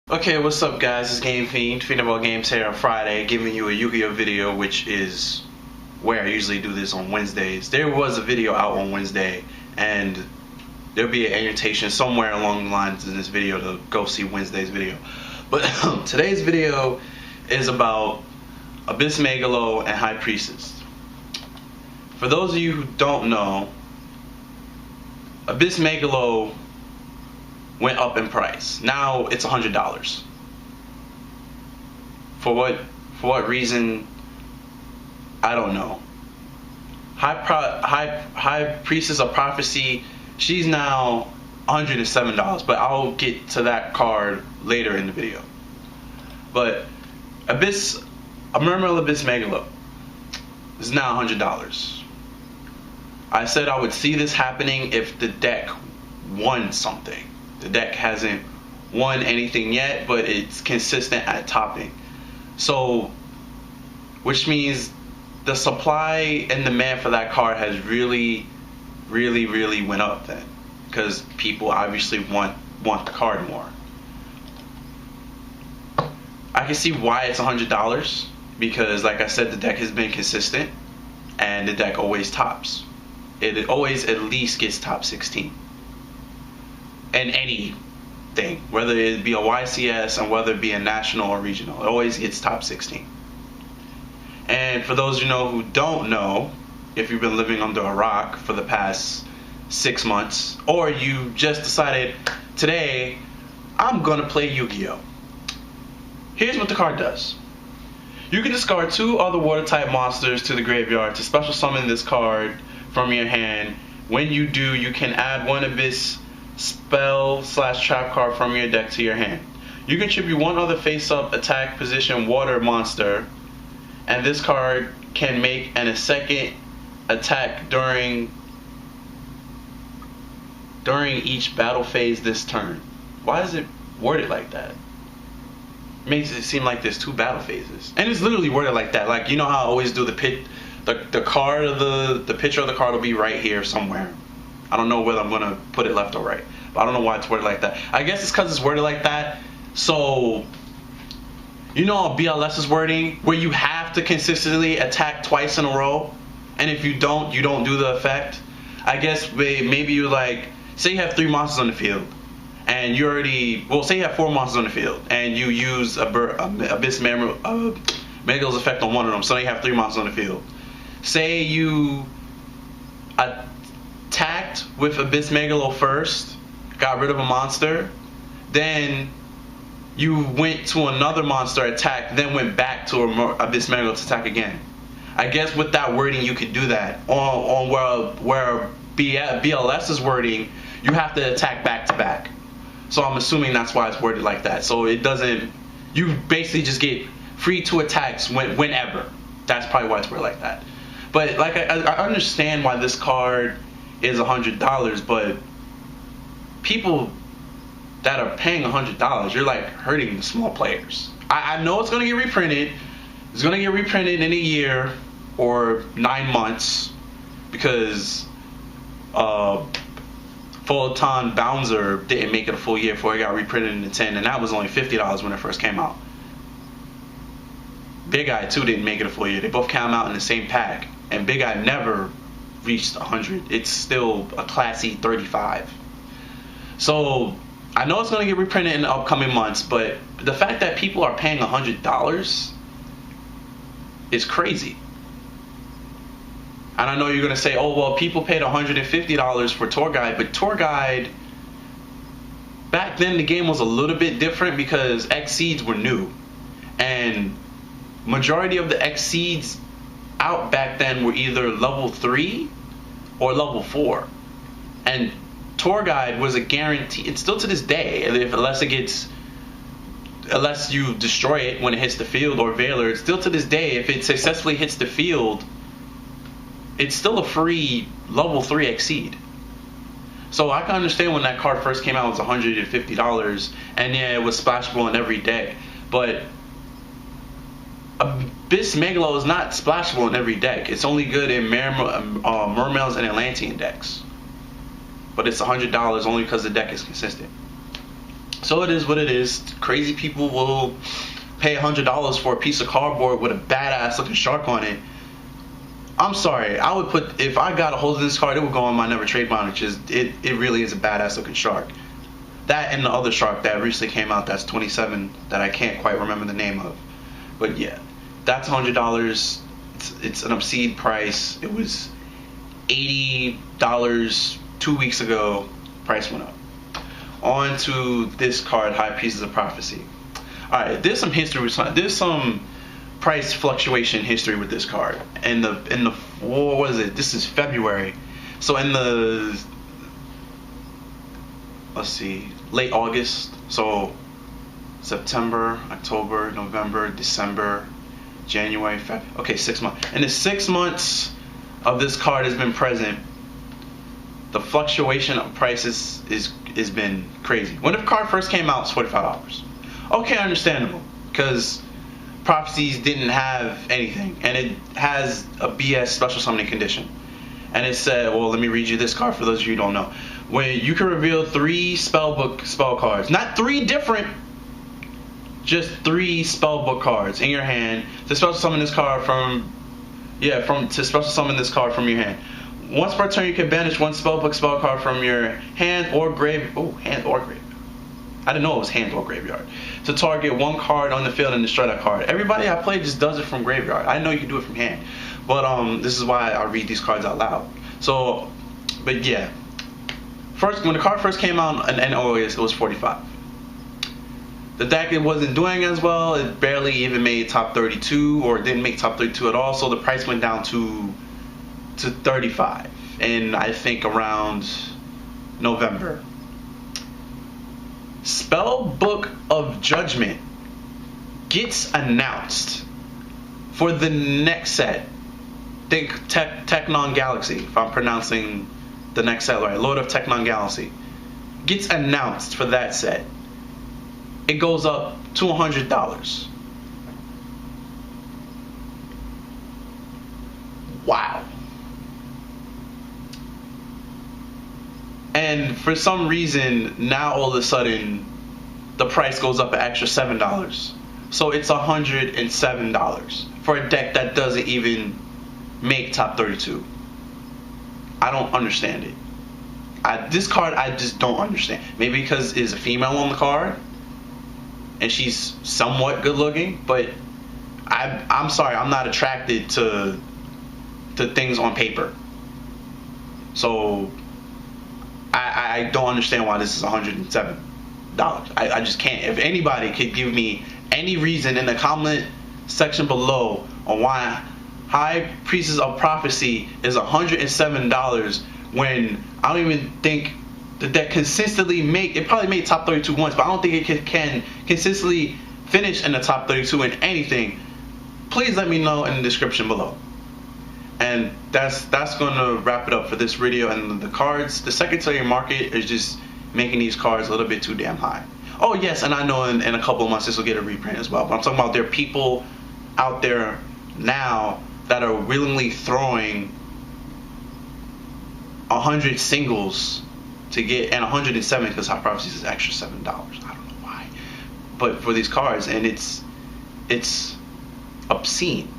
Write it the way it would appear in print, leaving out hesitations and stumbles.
Okay, what's up guys, it's Game Fiend, Fiendable Games here on Friday, giving you a Yu-Gi-Oh video, which is where I usually do this on Wednesdays. There was a video out on Wednesday, and there'll be an annotation somewhere along the lines in this video to go see Wednesday's video. But today's video is about Abyssmegalo and High Priestess. For those of you who don't know, Abyssmegalo went up in price. Now it's $100. For what reason? I don't know. High Priestess of Prophecy, she's now $107, but I'll get to that card later in the video. But Mermail Abyssmegalo is now $100. I said I would see this happening if the deck won something. The deck hasn't won anything yet, but it's consistent at topping. So, which means the supply and demand for that card has really went up then. Because people obviously want the card more. I can see why it's $100. Because like I said, the deck has been consistent. And the deck always tops. It always at least gets top 16. And anything, whether it be a YCS and whether it be a national or regional, it always gets top 16. And for those who don't know, if you've been living under a rock for the past 6 months, or you just decided today I'm gonna play Yu-Gi-Oh, here's what the card does. You can discard 2 other water type monsters to the graveyard to special summon this card from your hand. When you do, you can add 1 Abyss spell/trap card from your deck to your hand. You contribute 1 other face-up attack position water monster, and this card can make a second attack during each battle phase this turn. Why is it worded like that? It makes it seem like there's 2 battle phases, and it's literally worded like that. Like, you know how I always do the card of the picture of the card will be right here somewhere. I don't know whether I'm gonna put it left or right, but I don't know why it's worded like that. I guess it's because it's worded like that. So, BLS's wording, where you have to consistently attack twice in a row, and if you don't do the effect. I guess maybe you're like, say you have 3 monsters on the field, and you already, say you have 4 monsters on the field, and you use Abyssmegalo's effect on 1 of them, so now you have 3 monsters on the field. Say you attacked with Abyssmegalo first, got rid of a monster, then you went to another monster, attacked, then went back to Abyssmegalo to attack again. I guess with that wording you could do that. On where BLS's wording, you have to attack back to back. So I'm assuming that's why it's worded like that. So it doesn't, you basically just get free 2 attacks whenever. That's probably why it's worded like that. But like I understand why this card is $100, but people that are paying $100, you're like hurting the small players. I know it's gonna get reprinted. It's gonna get reprinted in a year or 9 months because Fulton Bouncer didn't make it a full year before it got reprinted in the 10, and that was only $50 when it first came out. Big Eye too didn't make it a full year. They both came out in the same pack, and Big Eye never reached 100. It's still a classy 35. So I know it's going to get reprinted in the upcoming months, but the fact that people are paying $100 is crazy. And I know you're going to say, oh well, people paid $150 for Tour Guide, but Tour Guide, back then the game was a little bit different because Exceeds were new, and majority of the Exceeds out back then were either level 3 or level 4, and Tour Guide was a guarantee. It's still to this day, unless you destroy it when it hits the field, or Veiler, it's still to this day, if it successfully hits the field, it's still a free level 3 Exceed. So I can understand when that card first came out, it was $150, and yeah, it was splashable in every deck, but Abyssmegalo is not splashable in every deck. It's only good in Mermails and Atlantean decks. But it's $100 only because the deck is consistent. So it is what it is. Crazy people will pay $100 for a piece of cardboard with a badass looking shark on it. I'm sorry, I would put, if I got a hold of this card, it would go on my never trade binder. Just it really is a badass looking shark. That and the other shark that recently came out, that's 27, that I can't quite remember the name of. But yeah, that's $100. It's an obscene price. It was $80 2 weeks ago. Price went up. On to this card, High Priestess of Prophecy. All right, there's some history. There's some price fluctuation history with this card. What is it? This is February. So in the, let's see, late August. So September, October, November, December, January, February. Okay, 6 months. In the 6 months of this card has been present, the fluctuation of prices is been crazy. When the card first came out, it's $45. Okay, understandable, because Prophecies didn't have anything, and it has a BS special summoning condition. And it said, well, let me read you this card for those of you who don't know. When you can reveal 3 spellbook spell cards, not 3 different, just 3 spellbook cards in your hand to special summon this card from your hand. Once per turn, you can banish 1 spellbook spell card from your hand or grave. Oh, hand or grave. I didn't know it was hand or graveyard. To target 1 card on the field and destroy that card. Everybody I play just does it from graveyard. I didn't know you could do it from hand. But this is why I read these cards out loud. So, but yeah. First, when the card first came out in August, it was $45. The deck, it wasn't doing as well. It barely even made top 32, or didn't make top 32 at all. So the price went down to $35. And I think around November. Spellbook of Judgment gets announced for the next set. Think Technon Galaxy, if I'm pronouncing the next set right. Lord of Technon Galaxy gets announced for that set. It goes up to $100. Wow. And for some reason, now all of a sudden, the price goes up an extra $7. So it's $107 for a deck that doesn't even make top 32. I don't understand it. This card, I just don't understand. Maybe because there's a female on the card, and she's somewhat good looking, but I'm sorry, I'm not attracted to things on paper. So I don't understand why this is $107. I just can't. If anybody could give me any reason in the comment section below on why High Priestess of Prophecy is $107 when I don't even think the deck consistently it probably made top 32 once, but I don't think it can consistently finish in the top 32 in anything. Please let me know in the description below. And that's gonna wrap it up for this video. And the cards, the secondary market is just making these cards a little bit too damn high. Oh yes, and I know in a couple of months this will get a reprint as well, but I'm talking about there are people out there now that are willingly throwing 100 singles to get, and 107 because High Prophecies is extra $7. I don't know why, but for these cards, and it's obscene.